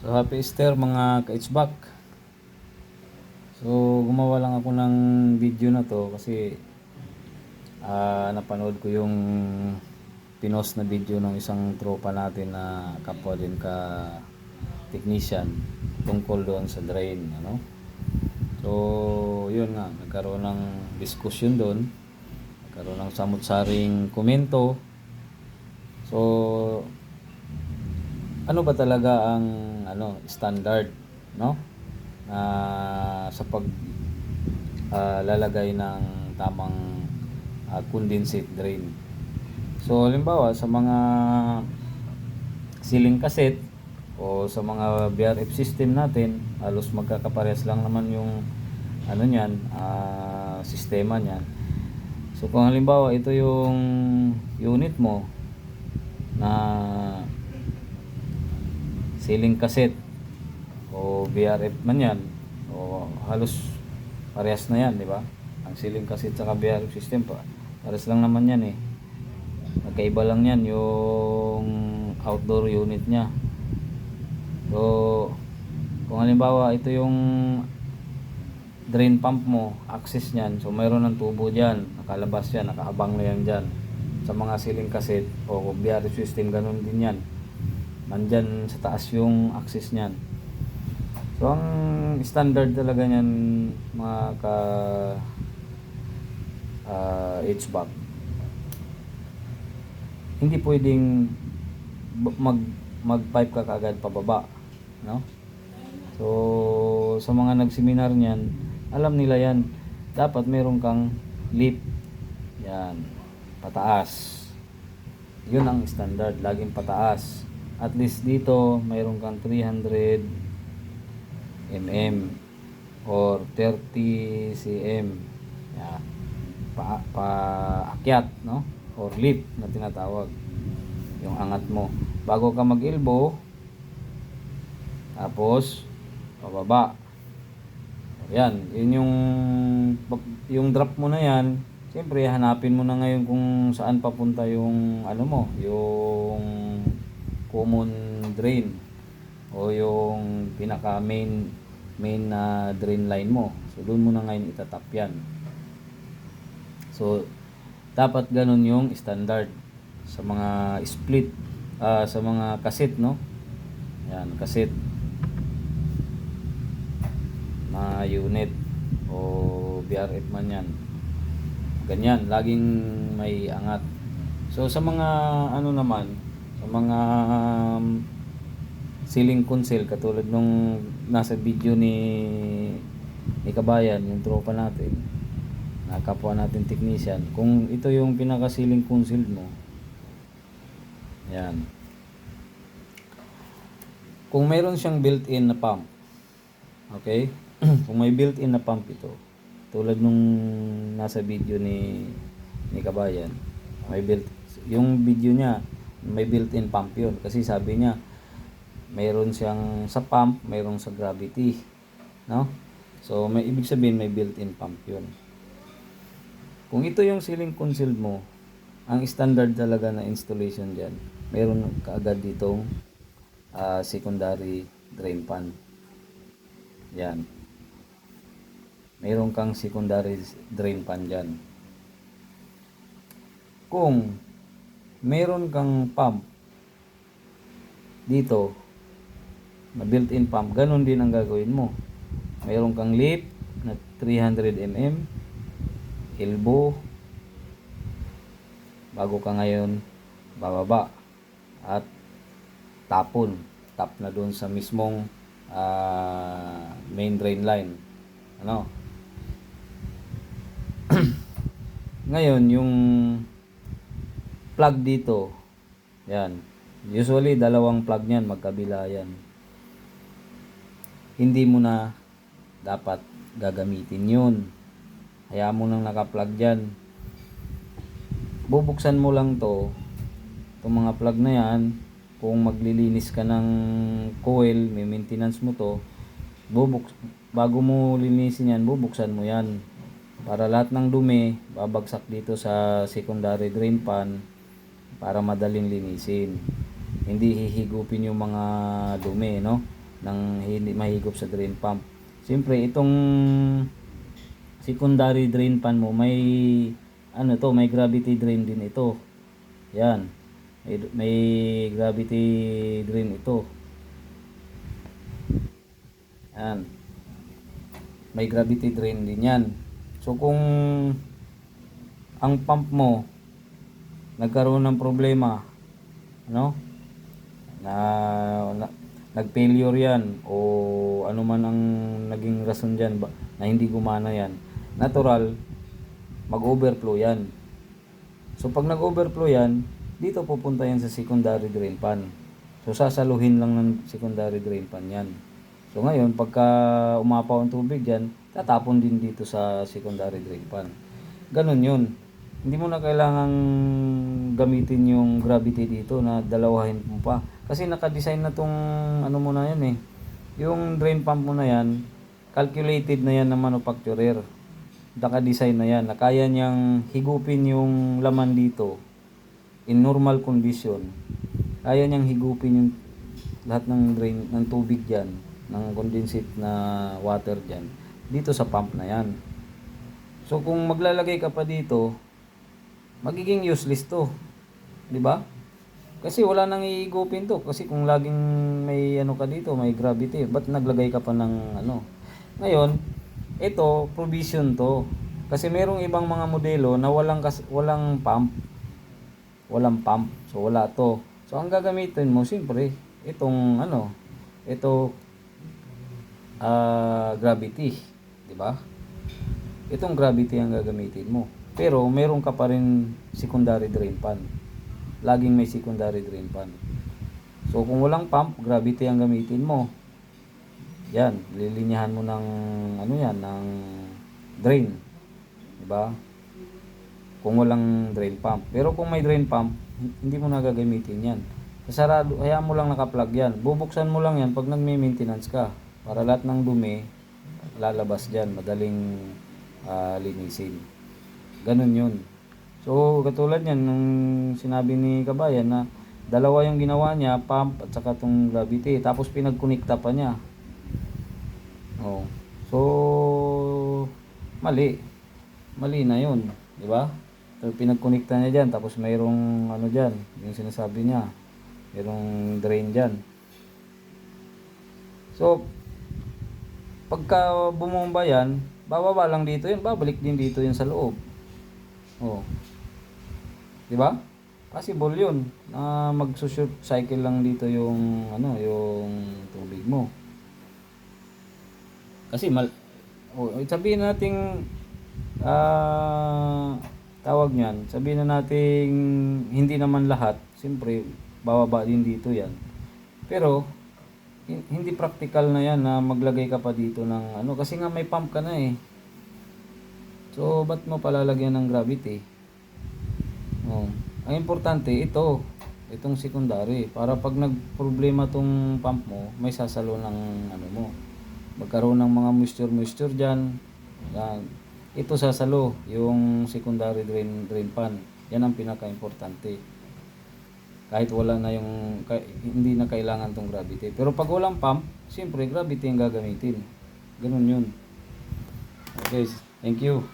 So happy Easter mga ka-HVAC. So gumawa lang ako ng video na to kasi napanood ko yung pinost na video ng isang tropa natin na kapwa din ka technician tungkol doon sa drain, ano. So yun nga, nagkaroon ng discussion doon, nagkaroon ng samut-saring komento. So ano ba talaga ang standard, no, sa pag lalagay ng tamang condensate drain? So halimbawa sa mga ceiling cassette o sa mga BRF system natin, halos magkakaparehas lang naman yung niyan, sistema niyan. So kung halimbawa ito yung unit mo na ceiling cassette o BRF man yan, o halos parehas na yan, di ba? Ang ceiling cassette sa BRF system pa parehas lang naman yan eh. Magkaiba lang yan yung outdoor unit nya. So kung halimbawa ito yung drain pump mo, access nyan, so mayroon ng tubo dyan, nakalabas yan, nakaabang na yan dyan. Sa mga ceiling cassette o BRF system, ganun din yan, nandyan sa taas yung access nyan. So ang standard talaga nyan mga ka HVAC, hindi pwedeng mag pipe ka kaagad pababa, no? So sa mga nagseminar niyan, alam nila yan, dapat meron kang lip yan, pataas. Yun ang standard, laging pataas. At least dito mayroon kang 300 mm or 30 cm, yeah, paakyat, no, or lip na tinatawag, yung angat mo bago ka mag-elbow, tapos pababa. Yan, yun yung drop mo na yan. Siyempre hanapin mo na ngayon kung saan papunta yung yung common drain o yung pinaka main na drain line mo. So doon mo na ngayon itatap yan. So dapat ganun yung standard sa mga split, sa mga cassette, no? Yan, cassette na unit o BRF man yan, ganyan, laging may angat. So sa mga naman, sa mga ceiling console, katulad nung nasa video ni Kabayan, yung tropa natin na kapwa natin technician, kung ito yung pinaka ceiling console mo, yan, kung mayroon siyang built-in na pump, okay, kung may built-in na pump ito, tulad nung nasa video ni Kabayan, yung video niya may built-in pump yun, kasi sabi niya mayroon siyang sa pump, mayroon sa gravity, no? So may ibig sabihin may built-in pump yun. Kung ito yung ceiling console mo, ang standard talaga na installation diyan, mayroon kaagad ditong secondary drain pan. Yan, mayroon kang secondary drain pan dyan. Kung mayroon kang pump dito na built-in pump, ganun din ang gagawin mo. Mayroon kang lip na 300 mm, elbow, bago ka ngayon bababa at tap na doon sa mismong main drain line, ano. Ngayon yung plug dito, yan, usually dalawang plug niyan, magkabila yan, hindi mo na dapat gagamitin yun. Hayaan mo nang naka-plug dyan. Bubuksan mo lang itong mga plug na yan. Kung maglilinis ka ng coil, may maintenance mo to, bago mo linisin yan, bubuksan mo yan para lahat ng dumi babagsak dito sa secondary drain pan para madaling linisin. Hindi hihigupin yung mga dumi, no? ng hindi mahigop sa drain pump. Siyempre, itong secondary drain pan mo, may ano to, may gravity drain din ito. Yan. May gravity drain ito. Yan. May gravity drain din yan. So kung ang pump mo nagkaroon ng problema, ano? Na nag-failure yan o ano man ang naging rason diyan ba na hindi gumana yan, natural mag-overflow yan. So pag nag-overflow yan, dito pupunta yan sa secondary drain pan. So sasaluhin lang ng secondary drain pan yan. So ngayon pagka umapaw ang tubig diyan, tatapon din dito sa secondary drain pan. Ganun yun. Hindi mo na kailangang gamitin yung gravity dito na dalawahin mo pa. Kasi naka-design na tong ano mo na yan eh. Yung drain pump mo na yan, calculated na yan ng manufacturer. Naka-design na yan. Na kaya niyang higupin yung laman dito in normal condition. Kaya niyang higupin yung lahat ng drain ng tubig diyan, ng condensate na water diyan dito sa pump na yan. So kung maglalagay ka pa dito, magiging useless to, 'di ba? Kasi wala nang iigupin to, kasi kung laging may ano ka dito, may gravity, ba't naglagay ka pa ng ano? Ngayon, ito provision to. Kasi merong ibang mga modelo na walang pump. Walang pump. So wala to. So ang gagamitin mo siyempre itong ano, ito gravity, 'di ba? Itong gravity ang gagamitin mo. Pero meron ka pa rin secondary drain pan. Laging may secondary drain pan. So kung walang pump, gravity ang gamitin mo. Yan, lilinyahan mo ng ano yan, ng drain. 'Di ba? Kung walang drain pump. Pero kung may drain pump, hindi mo na gagamitin 'yan. Sarado, hayaan mo lang naka-plug 'yan. Bubuksan mo lang 'yan pag nagme-maintenance ka para lahat ng dumi lalabas diyan, madaling linisin. Ganun 'yun. So katulad niyan nung sinabi ni Kabayan na dalawa yung ginawa niya, pump at saka tong gravity, tapos pinagkonekta pa niya. Oh. So mali. Mali na 'yun, 'di ba? So pinagkonekta niya diyan, tapos mayroong ano diyan, yung sinasabi niya. Mayroong drain diyan. So pagka bumomba yan, bababa lang dito 'yun, babalik din dito 'yun sa loob. Oh. 'Di ba? Possible 'yun na mag-short cycle lang dito yung ano, yung tubig mo. Kasi sabihin nating tawag niyan, sabihin na nating hindi naman lahat, siyempre bababa din dito 'yan. Pero hindi practical na 'yan na maglagay ka pa dito ng ano, kasi nga may pump ka na eh. So ba't mo palalagyan ng gravity? Oh. Ang importante itong secondary, para pag nagproblema tong pump mo, may sasalo ng ano mo. Magkaroon ng mga moisture diyan. Yan. Ito sasalo yung secondary drain pan. Yan ang pinaka-importante. Kahit wala na hindi na kailangan tong gravity. Pero pag walang pump, siyempre gravity ang gagamitin. Ganun 'yun. Okay, thank you.